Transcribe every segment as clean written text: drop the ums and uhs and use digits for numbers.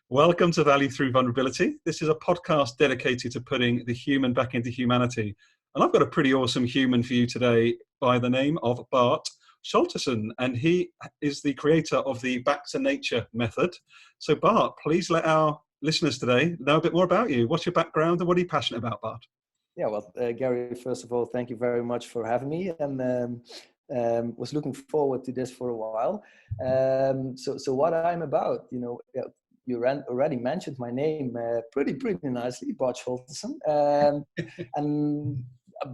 Welcome to Value Through Vulnerability. This is a podcast dedicated to putting the human back into humanity. And I've got a pretty awesome human for you today by the name of Bart Scholtissen, and he is the creator of the Back to Nature method. So Bart, please let our listeners today know a bit more about you. What's your background and what are you passionate about, Bart? Yeah, well, Gary, first of all, thank you very much for having me, and was looking forward to this for a while. So what I'm about, you already mentioned my name pretty nicely, Bart Scholtissen. And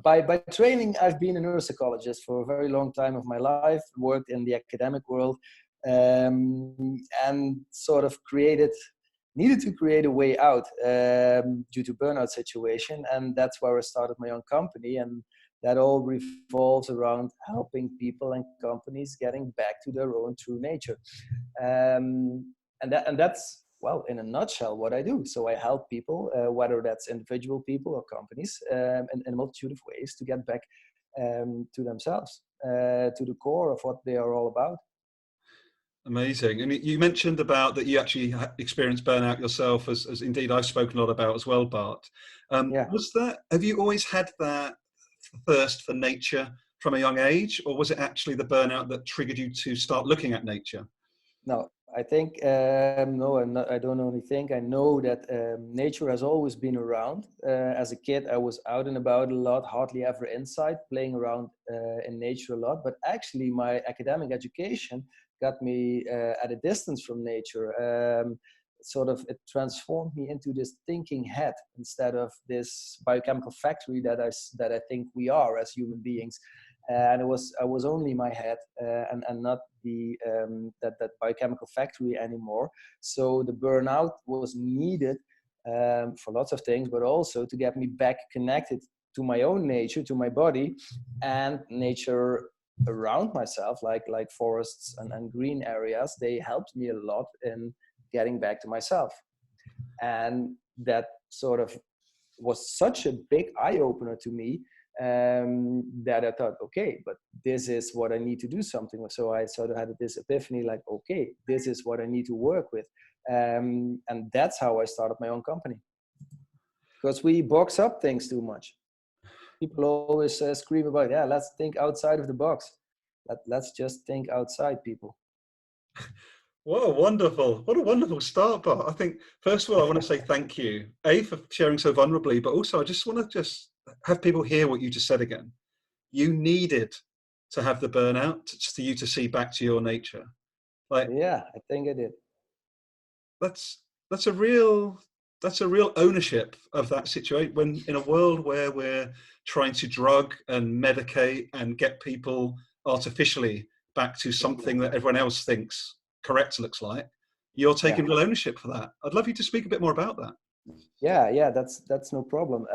by training, I've been a neuropsychologist for a very long time of my life, worked in the academic world, and sort of needed to create a way out due to burnout situation. And that's where I started my own company. And that all revolves around helping people and companies getting back to their own true nature. And that's, well, in a nutshell, what I do. So I help people, whether that's individual people or companies, in a multitude of ways to get back to themselves, to the core of what they are all about. Amazing. And you mentioned about that you actually experienced burnout yourself, as indeed I've spoken a lot about as well, Bart. Yeah. Have you always had that thirst for nature from a young age, or was it actually the burnout that triggered you to start looking at nature? No, I think, no, I don't only think, I know that nature has always been around. As a kid, I was out and about a lot, hardly ever inside, playing around in nature a lot. But actually, my academic education got me at a distance from nature. It transformed me into this thinking head instead of this biochemical factory that I think we are as human beings. And I was only my head and not the that biochemical factory anymore. So the burnout was needed for lots of things, but also to get me back connected to my own nature, to my body, and nature around myself, like forests and green areas. They helped me a lot in getting back to myself, and that sort of was such a big eye opener to me that I thought, okay, but this is what I need to do something with. So I sort of had this epiphany, like, okay, this is what I need to work with. And that's how I started my own company. Because we box up things too much. People always scream about, yeah, let's think outside of the box. Let's just think outside, people. What a wonderful start, Bart. I think, first of all, I want to say thank you, for sharing so vulnerably, but also I just want to have people hear what you just said again. You needed to have the burnout for you to see back to your nature. Yeah, I think I did. That's a real ownership of that situation, when in a world where we're trying to drug and medicate and get people artificially back to something that everyone else thinks correct looks like, you're taking real ownership for that. I'd love you to speak a bit more about that. Yeah, that's no problem.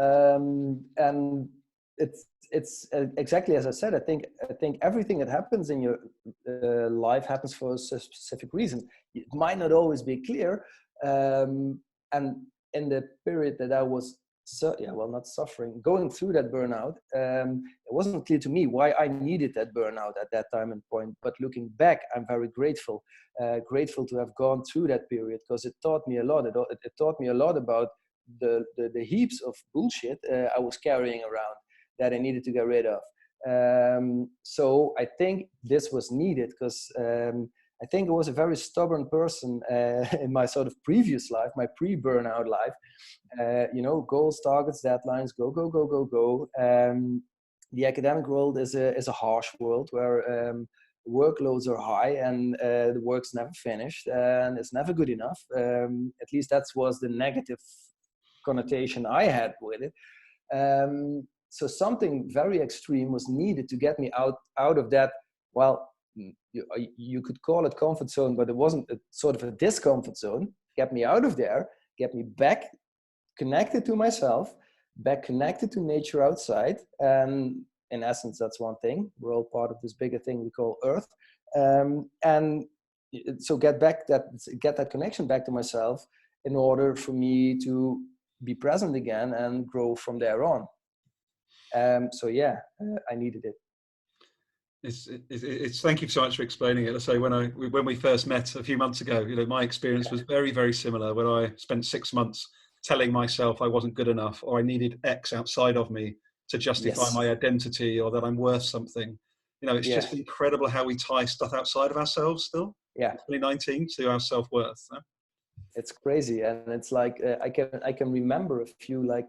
And it's exactly as I said. I think everything that happens in your life happens for a specific reason. It might not always be clear. And in the period that I was not suffering, going through that burnout, it wasn't clear to me why I needed that burnout at that time and point. But looking back, I'm very grateful to have gone through that period, because it taught me a lot. It taught me a lot about the heaps of bullshit I was carrying around that I needed to get rid of. So I think this was needed, because I think I was a very stubborn person in my sort of previous life, my pre-burnout life. Goals, targets, deadlines, go. The academic world is a harsh world where workloads are high and the work's never finished and it's never good enough. At least that was the negative connotation I had with it. So something very extreme was needed to get me out of that. Well, you could call it comfort zone, but it wasn't, a sort of a discomfort zone. Get me out of there, get me back connected to myself, back connected to nature outside. In essence, that's one thing. We're all part of this bigger thing we call Earth. And so get that connection back to myself in order for me to be present again and grow from there on. I needed it. It's thank you so much for explaining it. Let's say when we first met a few months ago, my experience was very, very similar. When I spent 6 months telling myself I wasn't good enough, or I needed X outside of me to justify Yes. my identity, or that I'm worth something. It's Yeah. just incredible how we tie stuff outside of ourselves still Yeah. in 2019 to our self-worth. It's crazy, and it's like I can remember a few like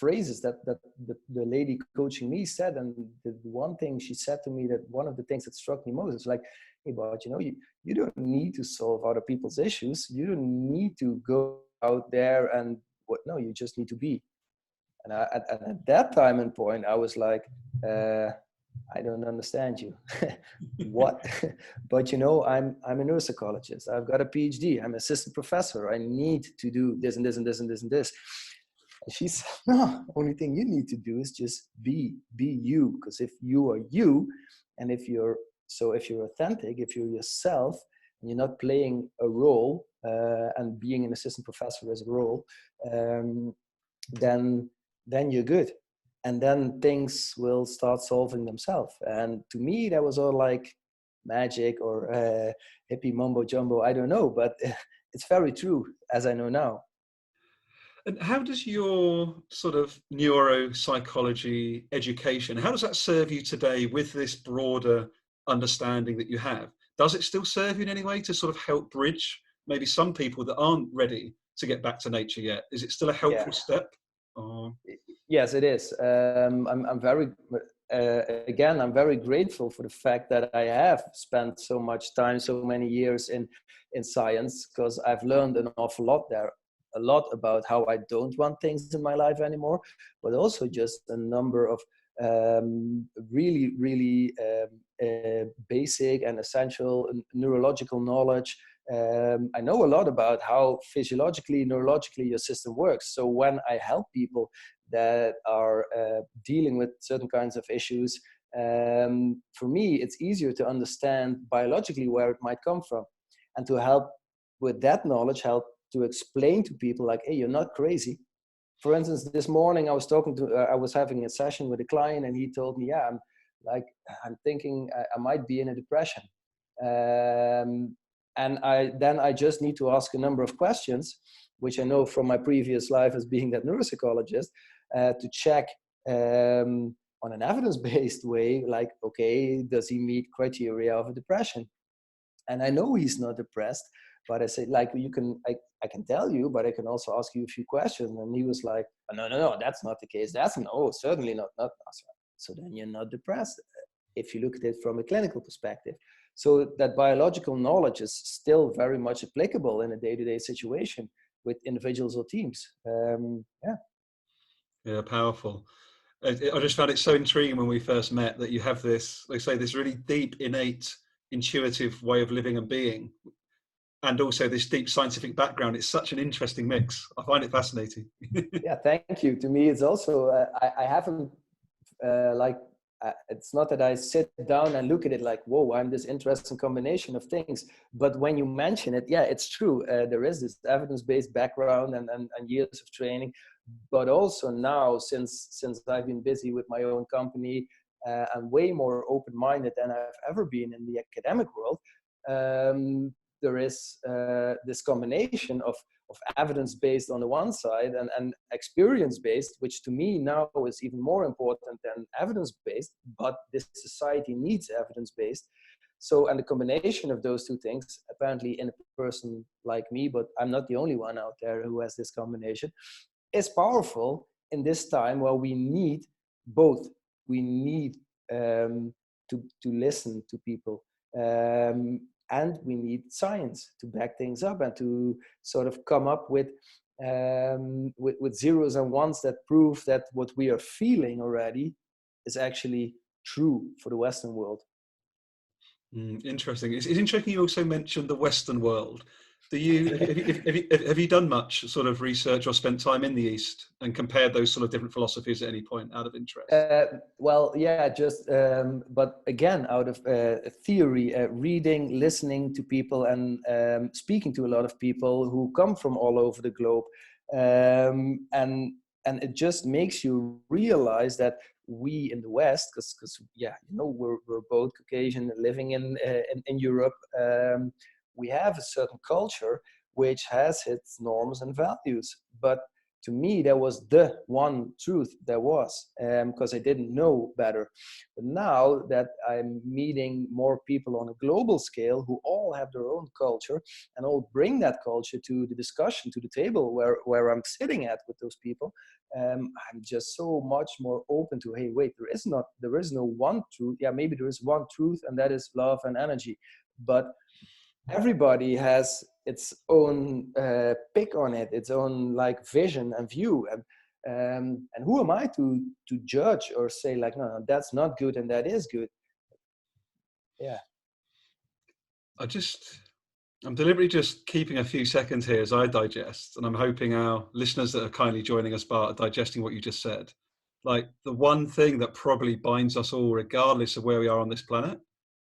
phrases that the lady coaching me said, and the one thing she said to me, that one of the things that struck me most is like, hey, but you don't need to solve other people's issues. You don't need to go out there and what? No, you just need to be. And at that time and point, I was like, I don't understand you. What? But I'm a neuropsychologist. I've got a PhD. I'm an assistant professor. I need to do this and this and this and this and this. And she said, no, only thing you need to do is just be you. Because if you are you, and if you're authentic, if you're yourself, and you're not playing a role, and being an assistant professor is a role, then you're good, and then things will start solving themselves. And to me, that was all like magic or hippie mumbo jumbo. I don't know, but it's very true, as I know now. And how does your sort of neuropsychology education, how does that serve you today with this broader understanding that you have? Does it still serve you in any way to sort of help bridge maybe some people that aren't ready to get back to nature yet? Is it still a Yeah. helpful step? Or... Yes, it is. I'm very, again, I'm very grateful for the fact that I have spent so much time, so many years in science, because I've learned an awful lot there, a lot about how I don't want things in my life anymore, but also just a number of really, really basic and essential neurological knowledge. I know a lot about how physiologically, neurologically your system works. So when I help people that are dealing with certain kinds of issues, for me, it's easier to understand biologically where it might come from, and to help with that knowledge, help to explain to people like, hey, you're not crazy. For instance, this morning I was having a session with a client, and he told me, yeah, I'm thinking I might be in a depression. And I just need to ask a number of questions, which I know from my previous life as being that neuropsychologist, to check on an evidence-based way, like, okay, does he meet criteria of a depression? And I know he's not depressed, but I said, like, I can tell you, but I can also ask you a few questions. And he was like, oh, no, that's not the case. That's no, certainly not. So then you're not depressed, if you look at it from a clinical perspective. So that biological knowledge is still very much applicable in a day-to-day situation with individuals or teams. Yeah, powerful. I just found it so intriguing when we first met that you have this, like say, this really deep, innate, intuitive way of living and being, and also this deep scientific background. It's such an interesting mix. I find it fascinating. Yeah, thank you. To me, it's also, I haven't, it's not that I sit down and look at it like, whoa, I'm this interesting combination of things. But when you mention it, yeah, it's true. There is this evidence-based background and years of training. But also now, since I've been busy with my own company, I'm way more open-minded than I've ever been in the academic world. There is this combination of evidence-based on the one side and experience-based, which to me now is even more important than evidence-based, but this society needs evidence-based. So, and the combination of those two things, apparently in a person like me, but I'm not the only one out there who has this combination, is powerful in this time where we need both. We need to listen to people, and we need science to back things up and to sort of come up with zeros and ones that prove that what we are feeling already is actually true for the Western world. Interesting. It's interesting you also mentioned the Western world. Have you done much sort of research or spent time in the East and compared those sort of different philosophies at any point out of interest? Well, yeah, just, but again, out of theory, reading, listening to people, and speaking to a lot of people who come from all over the globe. And and it just makes you realize that we in the West, because we're both Caucasian living in Europe, we have a certain culture which has its norms and values. But to me, that was the one truth there was, because I didn't know better. But now that I'm meeting more people on a global scale who all have their own culture and all bring that culture to the discussion, to the table where I'm sitting at with those people, I'm just so much more open to, hey, wait, there is no one truth. Yeah, maybe there is one truth, and that is love and energy. But everybody has its own pick on it, its own like vision and view, and who am I to judge or say like, no, that's not good and that is good? Yeah. I'm deliberately just keeping a few seconds here as I digest, and I'm hoping our listeners that are kindly joining us, Bart, are digesting what you just said. Like, the one thing that probably binds us all, regardless of where we are on this planet,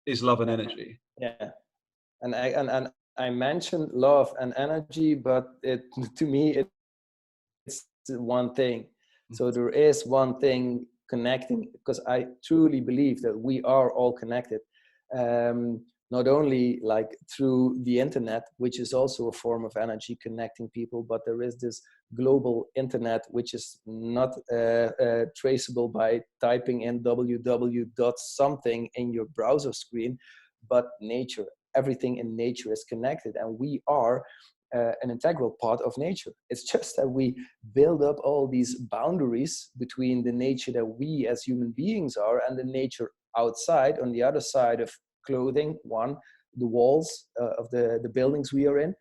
is love and energy. Yeah. And I mentioned love and energy, but to me it's one thing. So there is one thing connecting, because I truly believe that we are all connected. Not only like through the internet, which is also a form of energy connecting people, but there is this global internet, which is not traceable by typing in www.something in your browser screen, but nature. Everything in nature is connected, and we are an integral part of nature. It's just that we build up all these boundaries between the nature that we as human beings are and the nature outside, on the other side of clothing, the walls of the buildings we are in.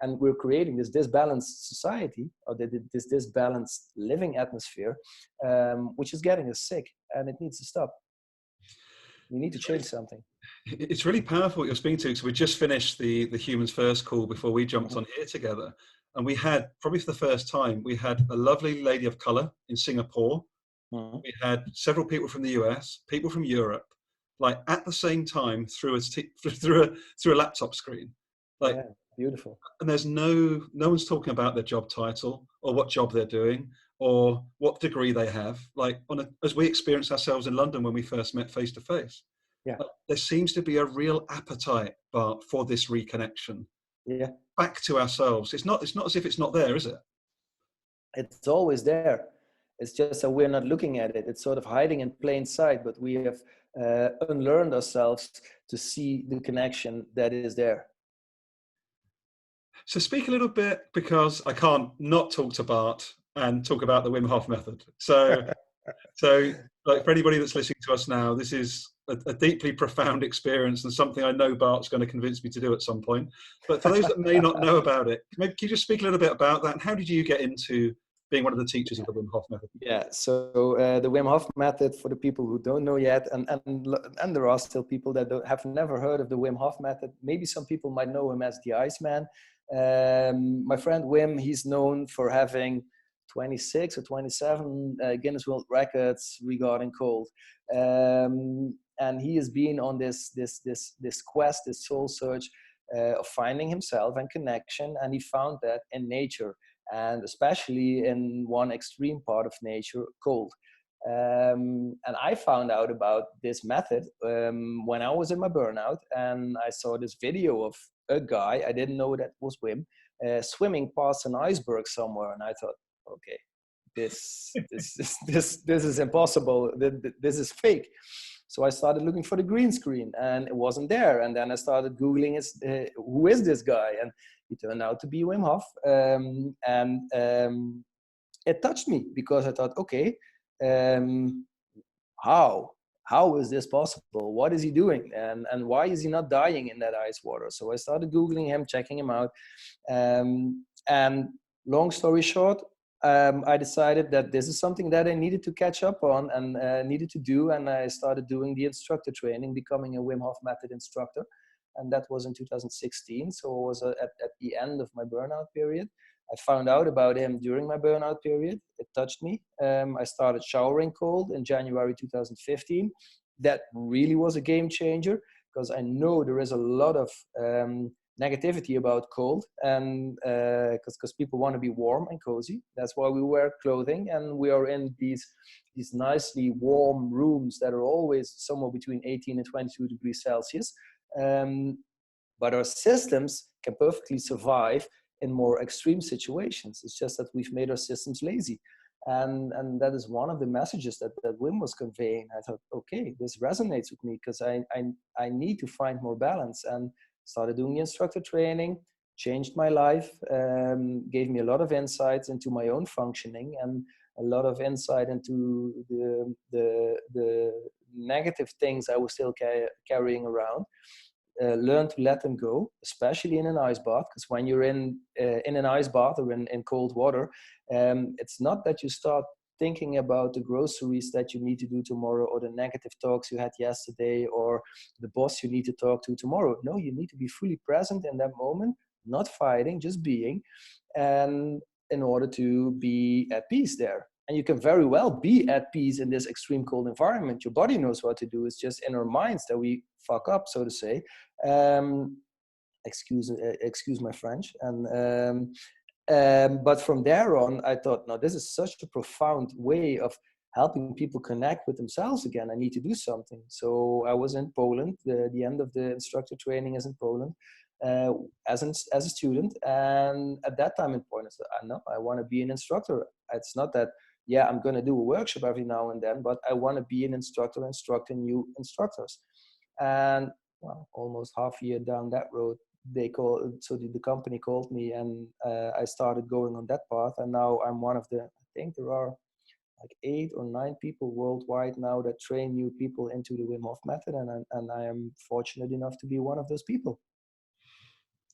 And we're creating this disbalanced society, or this disbalanced living atmosphere, which is getting us sick, and it needs to stop. We need to change something. It's really powerful what you're speaking to, because we just finished the Humans First call before we jumped on here together. And we had, probably for the first time, we had a lovely lady of color in Singapore. We had several people from the US, people from Europe, like at the same time through a laptop screen. Like, yeah, beautiful. And there's no one's talking about their job title or what job they're doing or what degree they have. Like, as we experienced ourselves in London when we first met face to face. Yeah. There seems to be a real appetite, Bart, for this reconnection. Yeah. Back to ourselves. It's not as if it's not there, is it? It's always there. It's just that we're not looking at it. It's sort of hiding in plain sight, but we have unlearned ourselves to see the connection that is there. So speak a little bit, because I can't not talk to Bart and talk about the Wim Hof method. So like, for anybody that's listening to us now, this is a deeply profound experience and something I know Bart's going to convince me to do at some point. But for those that may not know about it, maybe can you just speak a little bit about that? And how did you get into being one of the teachers of the Wim Hof method? Yeah, so the Wim Hof method, for the people who don't know yet, and there are still people that have never heard of the Wim Hof method. Maybe some people might know him as the Iceman. My friend Wim, he's known for having 26 or 27 Guinness World Records regarding cold. And he has been on this quest, this soul search of finding himself and connection. And he found that in nature, and especially in one extreme part of nature, cold. And I found out about this method when I was in my burnout, and I saw this video of a guy, I didn't know that was Wim, swimming past an iceberg somewhere. And I thought, okay, this is impossible. This is fake. So I started looking for the green screen, and it wasn't there. And then I started Googling, who is this guy? And he turned out to be Wim Hof. It touched me, because I thought, okay, how is this possible? What is he doing? And why is he not dying in that ice water? So I started Googling him, checking him out. And long story short, I decided that this is something that I needed to catch up on and needed to do. And I started doing the instructor training, becoming a Wim Hof method instructor. And that was in 2016. So it was at the end of my burnout period. I found out about him during my burnout period. It touched me. I started showering cold in January 2015. That really was a game changer, because I know there is a lot of negativity about cold, and because people want to be warm and cozy. That's why we wear clothing, and we are in these nicely warm rooms that are always somewhere between 18 and 22 degrees Celsius. But our systems can perfectly survive in more extreme situations. It's just that we've made our systems lazy. And that is one of the messages that Wim was conveying. I thought, okay, this resonates with me, because I need to find more balance, and started doing the instructor training, changed my life, gave me a lot of insights into my own functioning, and a lot of insight into the negative things I was still carrying around. Learn to let them go, especially in an ice bath, because when you're in an ice bath or in cold water, it's not that you start thinking about the groceries that you need to do tomorrow, or the negative talks you had yesterday, or the boss you need to talk to tomorrow. No, you need to be fully present in that moment, not fighting, just being, and in order to be at peace there. And you can very well be at peace in this extreme cold environment. Your body knows what to do. It's just in our minds that we fuck up, so to say. Excuse my French. But from there on, I thought, no, this is such a profound way of helping people connect with themselves again. I need to do something. So I was in Poland. The end of the instructor training is in Poland. As a student, and at that time in point, I said, no, I want to be an instructor. It's not that, yeah, I'm going to do a workshop every now and then, but I want to be an instructor, instructing new instructors. And well, almost half a year down that road, the company called me, and I started going on that path. And now I'm one of the, I think there are like 8 or 9 people worldwide now that train new people into the Wim Hof method, and I am fortunate enough to be one of those people.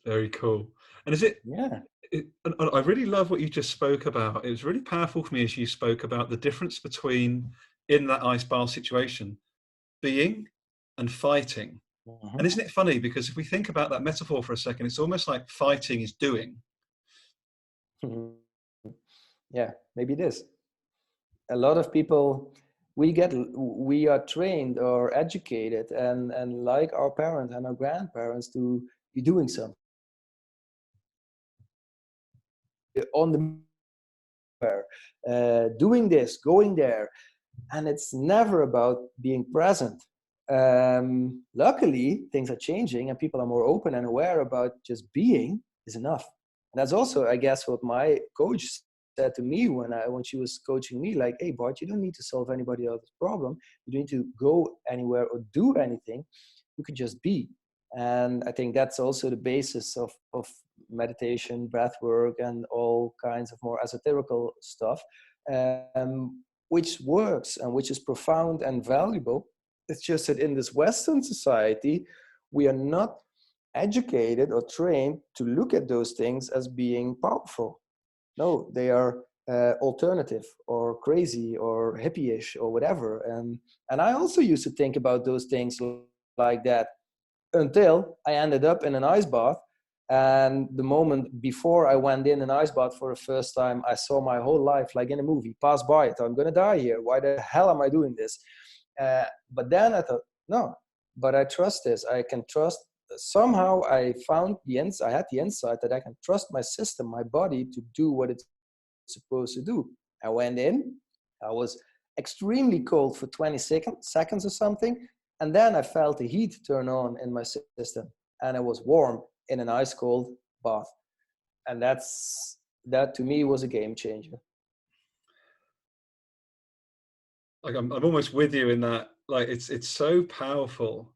Very cool. And is it, Yeah. and I really love what you just spoke about. It was really powerful for me as you spoke about the difference between, in that ice bath situation, being and fighting. Mm-hmm. And isn't it funny, because if we think about that metaphor for a second, it's almost like fighting is doing. Yeah, maybe it is. A lot of people, we are trained or educated, and like our parents and our grandparents, to be doing something on the doing this, going there, and it's never about being present. Luckily, things are changing, and people are more open and aware about just being is enough. And that's also, I guess, what my coach said to me when she was coaching me, like, hey, Bart, you don't need to solve anybody else's problem. You don't need to go anywhere or do anything. You can just be. And I think that's also the basis of meditation, breath work, and all kinds of more esoterical stuff, which works and which is profound and valuable. It's just that in this Western society, we are not educated or trained to look at those things as being powerful. No, they are alternative or crazy or hippie-ish or whatever. And I also used to think about those things like that, until I ended up in an ice bath. And the moment before I went in an ice bath for the first time, I saw my whole life like in a movie pass by. I thought, I'm going to die here. Why the hell am I doing this? But then I thought, no, but I trust this. I can trust. Somehow I found I had the insight that I can trust my system, my body, to do what it's supposed to do. I went in. I was extremely cold for 20 seconds or something. And then I felt the heat turn on in my system, and I was warm in an ice cold bath. And that to me was a game changer. Like I'm almost with you in that. Like it's so powerful.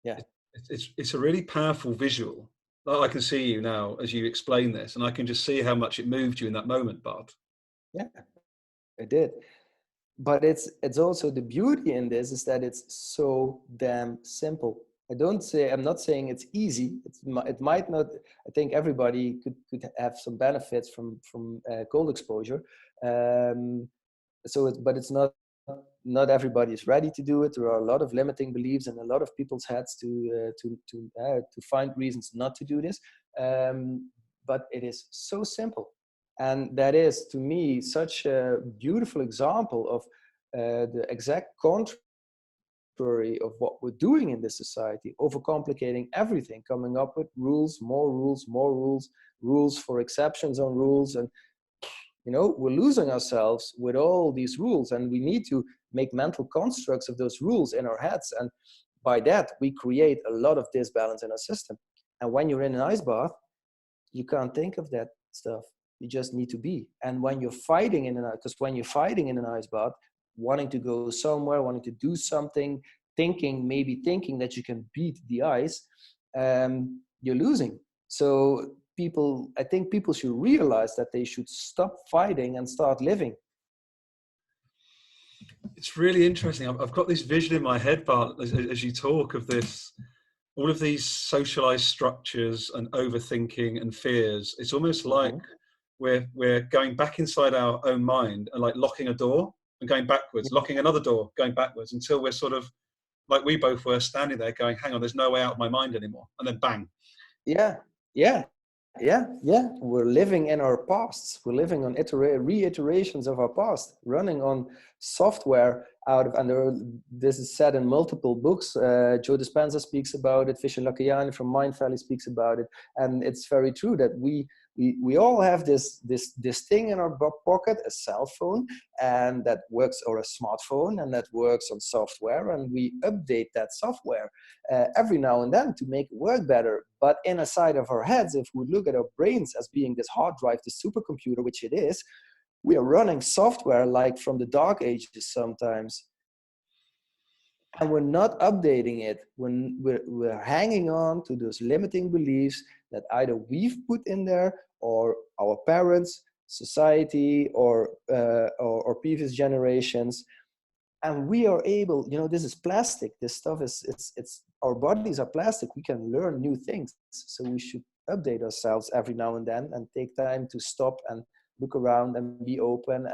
Yeah. It's a really powerful visual. Like I can see you now as you explain this, and I can just see how much it moved you in that moment, Bart. Yeah, I did. But it's also the beauty in this is that it's so damn simple. I'm not saying it's easy. It might not. I think everybody could have some benefits from cold exposure. But it's not everybody is ready to do it. There are a lot of limiting beliefs in a lot of people's heads to find reasons not to do this. But it is so simple, and that is to me such a beautiful example of the exact contrast contrary of what we're doing in this society, overcomplicating everything, coming up with rules, more rules, rules for exceptions on rules. And, we're losing ourselves with all these rules, and we need to make mental constructs of those rules in our heads. And by that, we create a lot of disbalance in our system. And when you're in an ice bath, you can't think of that stuff. You just need to be. And when you're fighting in an ice bath, wanting to go somewhere, wanting to do something, maybe thinking that you can beat the ice, you're losing. So I think people should realize that they should stop fighting and start living. It's really interesting. I've got this vision in my head, Bart, as you talk of this, all of these socialized structures and overthinking and fears. It's almost like we're going back inside our own mind and like locking a door and going backwards, locking another door, going backwards, until we're sort of like we both were standing there going, hang on, there's no way out of my mind anymore. And then bang. Yeah. We're living in our pasts. We're living on reiterations of our past, running on software this is said in multiple books. Joe Dispenza speaks about it. Vishen Lakhiani from Mind Valley speaks about it. And it's very true that we all have this thing in our pocket, a cell phone, and that works, or a smartphone, and that works on software, and we update that software every now and then to make it work better. But inside of our heads, if we look at our brains as being this hard drive, this supercomputer, which it is, we are running software like from the dark ages sometimes. And we're not updating it. When we're hanging on to those limiting beliefs that either we've put in there, or our parents, society, or previous generations. And we are able, this is plastic. This stuff it's our bodies are plastic. We can learn new things. So we should update ourselves every now and then and take time to stop and look around and be open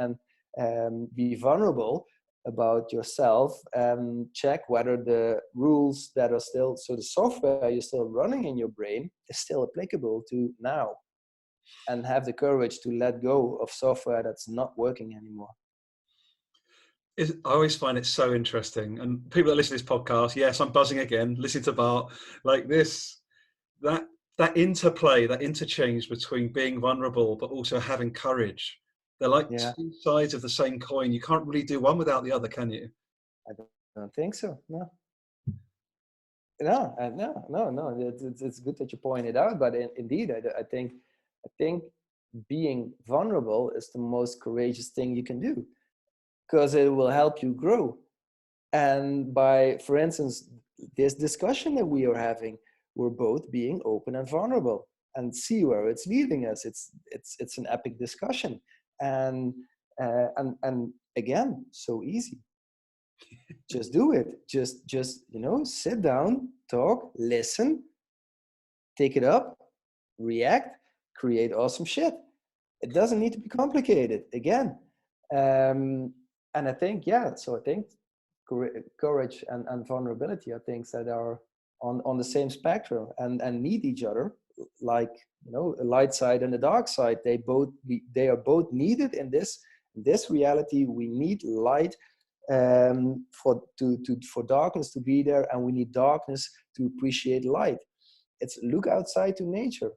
and be vulnerable about yourself, and check whether the rules that are still, so the software you're still running in your brain is still applicable to now, and have the courage to let go of software that's not working anymore. I always find it so interesting. And people that listen to this podcast, yes, I'm buzzing again, listening to Bart, like this, that interplay, that interchange between being vulnerable, but also having courage. They're like two sides of the same coin. You can't really do one without the other, can you? I don't think so. No. It's good that you pointed out, but indeed, I think being vulnerable is the most courageous thing you can do, because it will help you grow. And for instance, this discussion that we are having, we're both being open and vulnerable, and see where it's leading us. It's an epic discussion, and again, so easy. Just do it. Just sit down, talk, listen, take it up, react, create awesome shit. It doesn't need to be complicated. Again, and I think courage and vulnerability are things that are on the same spectrum and need each other, like a light side and a dark side. They are both needed in this reality. We need light for darkness to be there, and we need darkness to appreciate light. It's look outside to nature.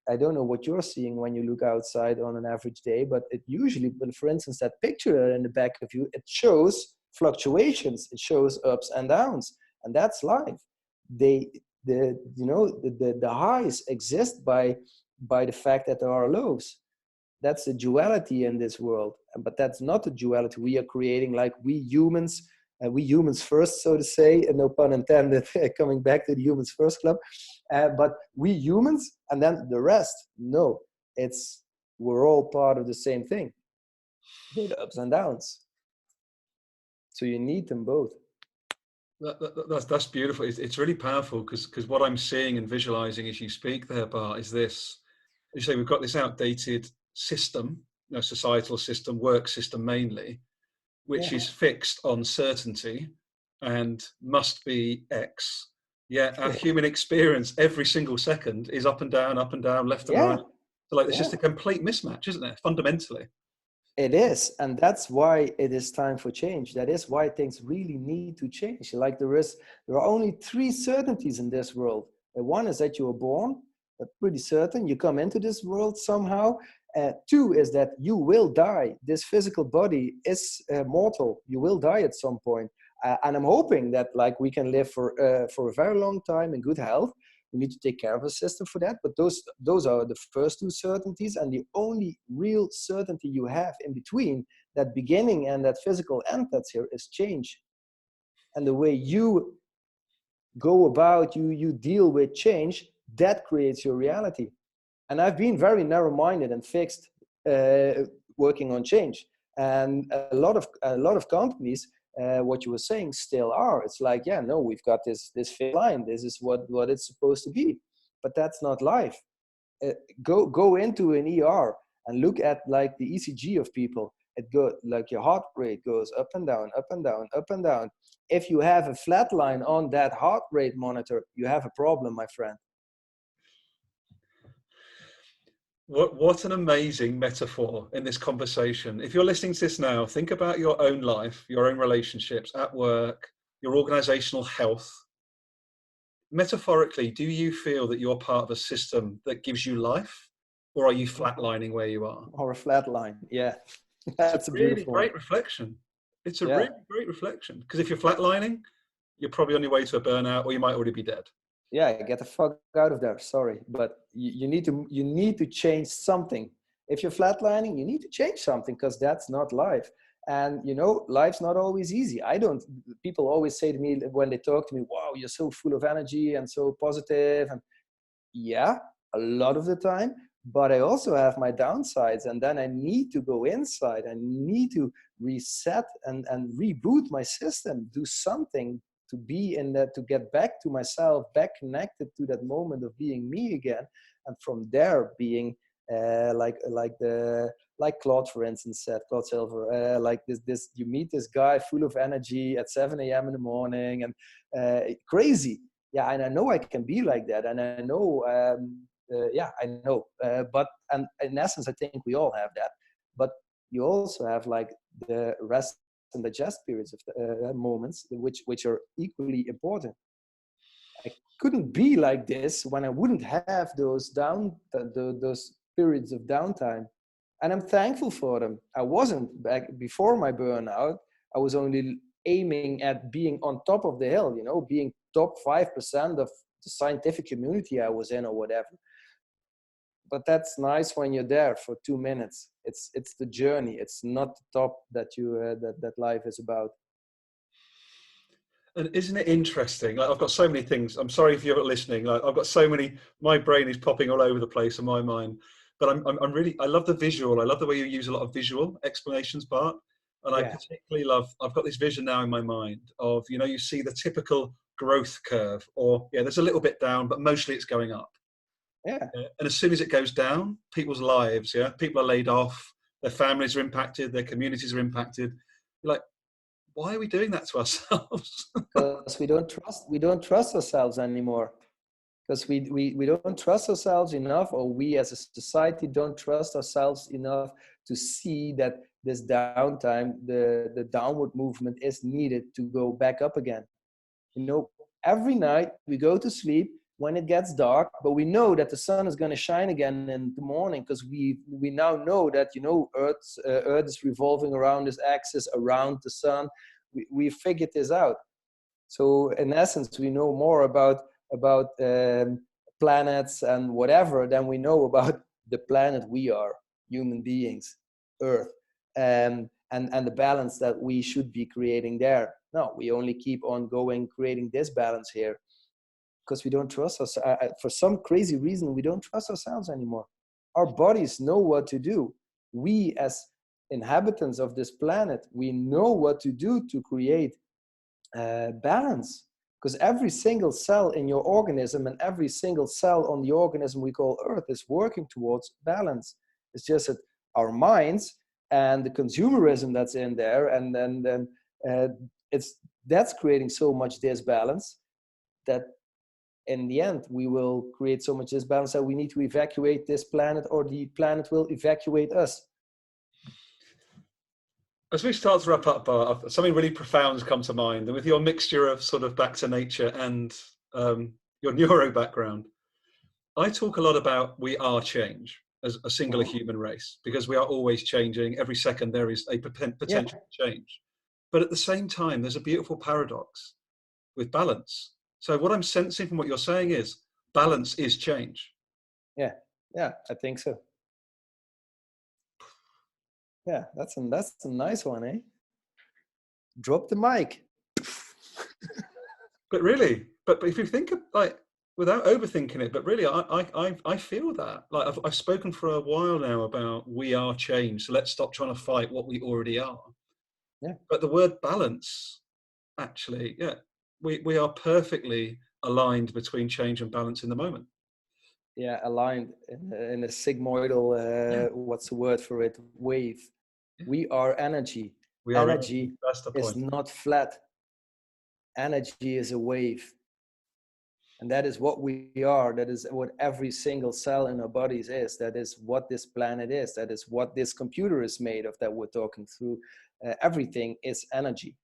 I don't know what you're seeing when you look outside on an average day, but it usually, for instance, that picture in the back of you, it shows fluctuations, it shows ups and downs, and that's life. The highs exist by the fact that there are lows. That's the duality in this world, but that's not the duality we are creating, like we humans first, so to say, and no pun intended, coming back to the Humans First Club, but we humans and then the rest. No, we're all part of the same thing, the ups and downs. So you need them both. That's beautiful. It's really powerful, because what I'm seeing and visualizing as you speak there, Bart, is this. You say we've got this outdated system, societal system, work system mainly, which is fixed on certainty and must be X. Yet our human experience every single second is up and down, left and right. So there's just a complete mismatch, isn't there, fundamentally? It is, and that's why it is time for change. That is why things really need to change. Like there are only three certainties in this world. One is that you are born, that's pretty certain. You come into this world somehow. Two is that you will die. This physical body is mortal. You will die at some point. And I'm hoping that like we can live for a very long time in good health. We need to take care of a system for that. But those are the first two certainties. And the only real certainty you have in between that beginning and that physical end that's here is change. And the way you go about, you deal with change, that creates your reality. And I've been very narrow-minded and fixed working on change. And a lot of companies, what you were saying, still are. It's like, yeah, no, we've got this fixed line. This is what it's supposed to be. But that's not life. Go into an ER and look at like the ECG of people. It goes like your heart rate goes up and down, up and down, up and down. If you have a flat line on that heart rate monitor, you have a problem, my friend. What an amazing metaphor in this conversation. If you're listening to this now, think about your own life, your own relationships at work, your organizational health. Metaphorically, do you feel that you're part of a system that gives you life, or are you flatlining where you are? Or a flat line, yeah. It's That's a a really beautiful great one. reflection. It's a Yeah. really great reflection, because if you're flatlining, you're probably on your way to a burnout, or you might already be dead. Yeah, get the fuck out of there. Sorry, but you need to change something. If you're flatlining, you need to change something because that's not life. And you know, life's not always easy. I don't. People always say to me when they talk to me, "Wow, you're so full of energy and so positive." And yeah, a lot of the time. But I also have my downsides, and then I need to go inside. I need to reset and reboot my system. Do something to be in that, to get back to myself, back connected to that moment of being me again, and from there being like Claude, for instance, said, Claude Silver, like this you meet this guy full of energy at 7 a.m. in the morning and crazy. Yeah, and I know I can be like that, and I know yeah, I know, but and in essence I think we all have that. But you also have like the rest and digest periods of the, moments which are equally important. I couldn't be like this when I wouldn't have those those periods of downtime, and I'm thankful for them. I wasn't back before my burnout. I was only aiming at being on top of the hill, you know, being top 5% of the scientific community I was in or whatever. But that's nice when you're there for 2 minutes. It's the journey. It's not the top that you that life is about. And isn't it interesting? Like, I've got so many things. I'm sorry if you're listening. Like, I've got so many. My brain is popping all over the place in my mind. But I'm really. I love the visual. I love the way you use a lot of visual explanations, Bart. And I Yeah, particularly love. I've got this vision now in my mind of, you know, you see the typical growth curve, or yeah, there's a little bit down, but mostly it's going up. yeah. And as soon as it goes down, people's lives, yeah, people are laid off, their families are impacted, their communities are impacted. You're like, why are we doing that to ourselves? Because we don't trust ourselves anymore. Because we don't trust ourselves enough, or we as a society don't trust ourselves enough to see that this downtime, the downward movement is needed to go back up again. You know, every night we go to sleep when it gets dark, but we know that the sun is going to shine again in the morning because we now know that, you know, Earth is revolving around this axis around the sun. We figured this out. So in essence, we know more about planets and whatever than we know about the planet we are, human beings, Earth, and the balance that we should be creating there. No, we only keep on going, creating this balance here because we don't trust us. For some crazy reason, we don't trust ourselves anymore. Our bodies know what to do. We, as inhabitants of this planet, we know what to do to create balance, because every single cell in your organism and every single cell on the organism we call Earth is working towards balance. It's just that our minds and the consumerism that's in there, and then it's that's creating so much disbalance that in the end we will create so much disbalance that we need to evacuate this planet, or the planet will evacuate us. As we start to wrap up, Bart, something really profound has come to mind. And with your mixture of sort of back to nature and your neuro background, I talk a lot about we are change as a singular Mhm. human race, because we are always changing. Every second there is a Yeah, potential change. But at the same time, there's a beautiful paradox with balance. So what I'm sensing from what you're saying is balance is change. yeah, yeah, I think so. Yeah, that's a nice one, eh? Drop the mic. But really, but if you think of like without overthinking it, but really, I feel that like I've spoken for a while now about we are change. So let's stop trying to fight what we already are. Yeah, But the word balance, actually, yeah, we are perfectly aligned between change and balance in the moment. yeah, aligned in a sigmoidal, Yeah, what's the word for it? Wave. yeah. We are energy. We are energy. Energy That's the is point. not flat. Energy is a wave. And that is what we are. That is what every single cell in our bodies is. That is what this planet is. That is what this computer is made of that we're talking through. Everything is energy.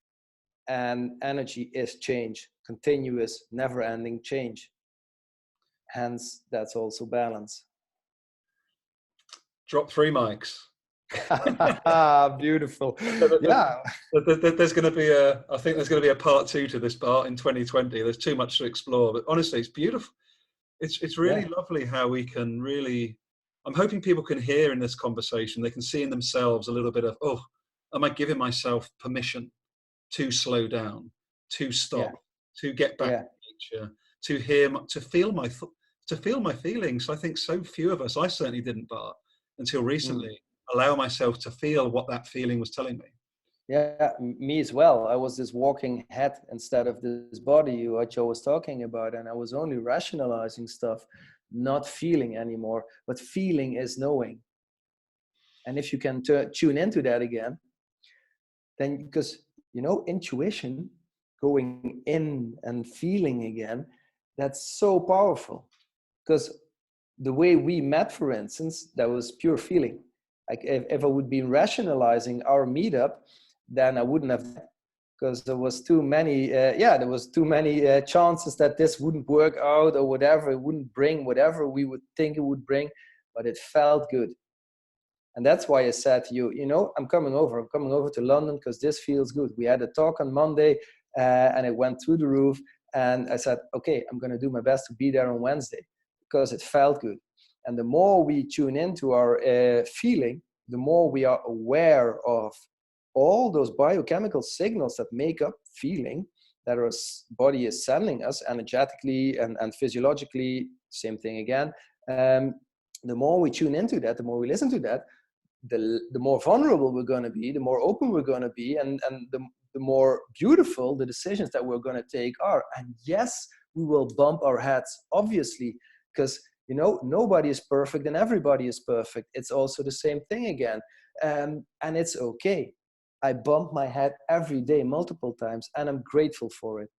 And energy is change, continuous, never ending change. Hence, that's also balance. Drop three mics. Beautiful. There's Yeah. there's going to be a, I think there's going to be a part two to this, Bart, in 2020. There's too much to explore, but honestly, it's beautiful. It's really Yeah. lovely how we can really. I'm hoping people can hear in this conversation. They can see in themselves a little bit of, oh, am I giving myself permission to slow down, to Yeah. stop, to get back Yeah. to nature, to hear, to feel to feel my feelings. I think so few of us. I certainly didn't, Bart, until Mm. recently. Allow myself to feel what that feeling was telling me. Yeah, me as well. I was this walking head instead of this body, what Joe was talking about. And I was only rationalizing stuff, not feeling anymore. But feeling is knowing. And if you can tune into that again, then because, intuition, going in and feeling again, that's so powerful. Because the way we met, for instance, that was pure feeling. Like if I would be rationalizing our meetup, then I wouldn't have, because there was too many there was too many chances that this wouldn't work out or whatever. It wouldn't bring whatever we would think it would bring, but it felt good. And that's why I said to you, I'm coming over to London because this feels good. We had a talk on Monday and it went through the roof. And I said, okay, I'm going to do my best to be there on Wednesday because it felt good. And the more we tune into our feeling, the more we are aware of all those biochemical signals that make up feeling that our body is sending us energetically and physiologically, same thing again. The more we tune into that, the more we listen to that, the more vulnerable we're going to be, the more open we're going to be, and the more beautiful the decisions that we're going to take are. And yes, we will bump our heads, obviously, because nobody is perfect and everybody is perfect. It's also the same thing again, and it's okay. I bump my head every day, multiple times, and I'm grateful for it.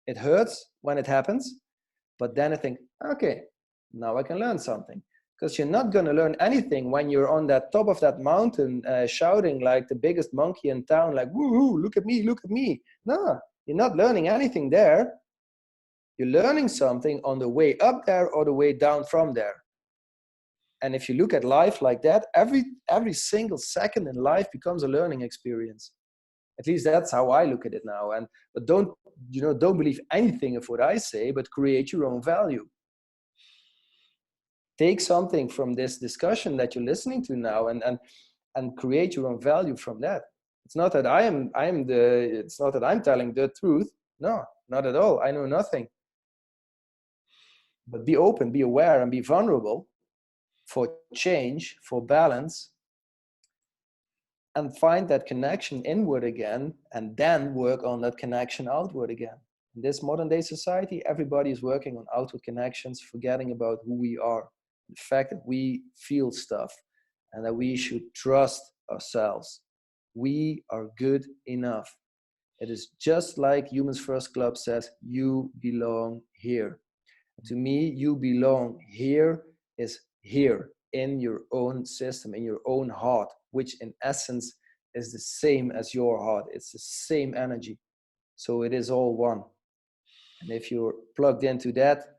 It hurts when it happens, but then I think, okay, now I can learn something. Because you're not going to learn anything when you're on that top of that mountain shouting like the biggest monkey in town, like, woohoo, look at me, look at me. No, you're not learning anything there. You're learning something on the way up there or the way down from there. And if you look at life like that, every single second in life becomes a learning experience. At least that's how I look at it now. But don't believe anything of what I say, but create your own value. Take something from this discussion that you're listening to now and create your own value from that. It's not that it's not that I'm telling the truth. No, not at all. I know nothing. But be open, be aware, and be vulnerable for change, for balance, and find that connection inward again, and then work on that connection outward again. In this modern day society, everybody is working on outward connections, forgetting about who we are. The fact that we feel stuff and that we should trust ourselves. We are good enough. It is just like Humans First Club says, you belong here. To me, you belong here is here in your own system, in your own heart, which in essence is the same as your heart. It's the same energy. So it is all one. And if you're plugged into that,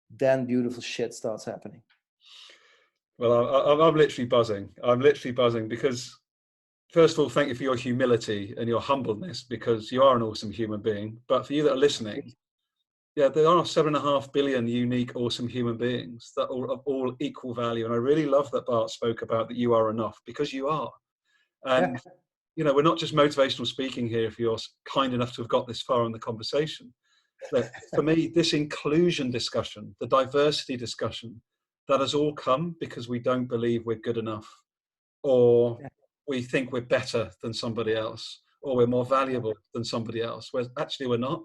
then beautiful shit starts happening. Well, I'm literally buzzing. I'm literally buzzing because, first of all, thank you for your humility and your humbleness, because you are an awesome human being. But for you that are listening, yeah, there are 7.5 billion unique, awesome human beings that are of all equal value. And I really love that Bart spoke about that you are enough, because you are. And, Yeah. you know, we're not just motivational speaking here if you're kind enough to have got this far in the conversation. Look, for me, this inclusion discussion, the diversity discussion, that has all come because we don't believe we're good enough, or we think we're better than somebody else, or we're more valuable than somebody else, whereas actually we're not.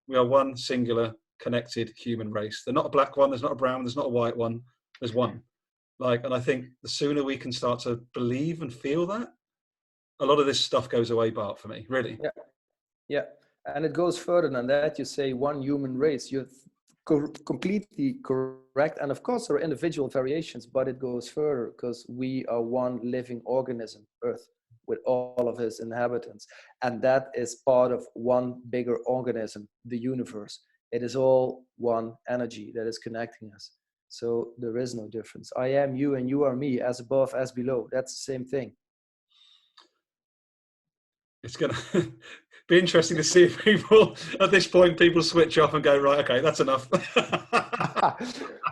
We are one singular connected human race. There's not a black one, there's not a brown one, there's not a white one, there's one. And I think the sooner we can start to believe and feel that, a lot of this stuff goes away, Bart, for me, really. Yeah. Yeah. And it goes further than that. You say one human race. You're completely correct. And of course, there are individual variations, but it goes further because we are one living organism, Earth, with all of its inhabitants. And that is part of one bigger organism, the universe. It is all one energy that is connecting us. So there is no difference. I am you and you are me, as above, as below. That's the same thing. It's going to be interesting to see if people, at this point, people switch off and go, right, okay, that's enough.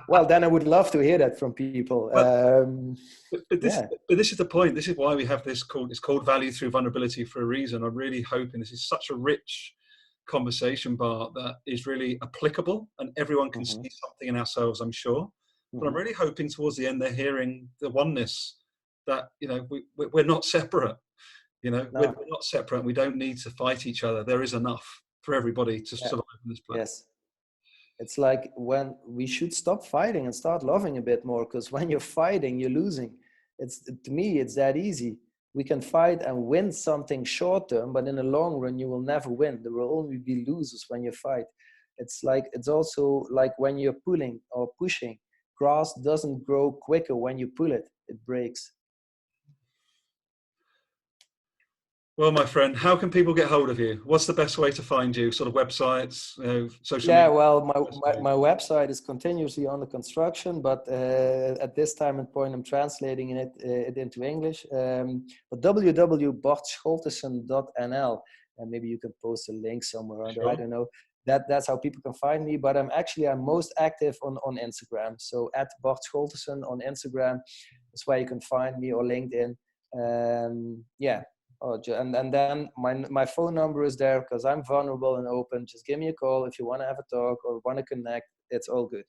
Well, then I would love to hear that from people. But this is the point. This is why we have this called, it's called Value Through Vulnerability for a reason. I'm really hoping this is such a rich conversation, Bart, that is really applicable and everyone can see something in ourselves, I'm sure. But I'm really hoping towards the end they're hearing the oneness that, you know, we're not separate. You know, No. we're not separate and we don't need to fight each other. There is enough for everybody to survive on this planet. Yes. It's like when we should stop fighting and start loving a bit more, because when you're fighting, you're losing. To me, it's that easy. We can fight and win something short term, but in the long run, you will never win. There will only be losers when you fight. It's also like when you're pulling or pushing. Grass doesn't grow quicker when you pull it. It breaks. Well, my friend, how can people get hold of you? What's the best way to find you? Sort of websites, social media? Yeah, well, my website is continuously under construction, but at this time and point, I'm translating it into English. But www.bartscholtissen.nl, and maybe you can post a link somewhere under. Sure. I don't know. That's how people can find me. But I'm most active on Instagram. So at Bart Scholtissen on Instagram is where you can find me, or LinkedIn. Yeah. Oh, and then my phone number is there because I'm vulnerable and open. Just give me a call if you want to have a talk or want to connect. It's all good.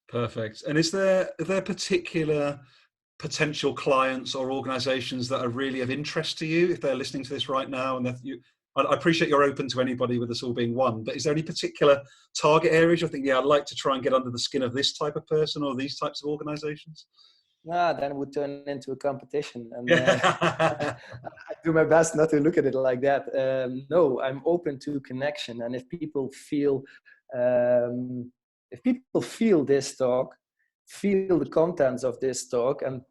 Perfect. And is there particular potential clients or organizations that are really of interest to you if they're listening to this right now? And that I appreciate you're open to anybody, with us all being one, but is there any particular target areas you think, yeah, I'd like to try and get under the skin of this type of person or these types of organizations? Then it would turn into a competition, and I do my best not to look at it like that. No, I'm open to connection, and if people feel this talk, feel the contents of this talk, and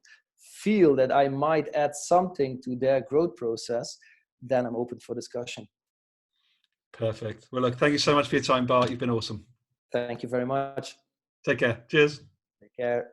feel that I might add something to their growth process, then I'm open for discussion. Perfect. Well, look, thank you so much for your time, Bart. You've been awesome. Thank you very much. Take care. Cheers. Take care.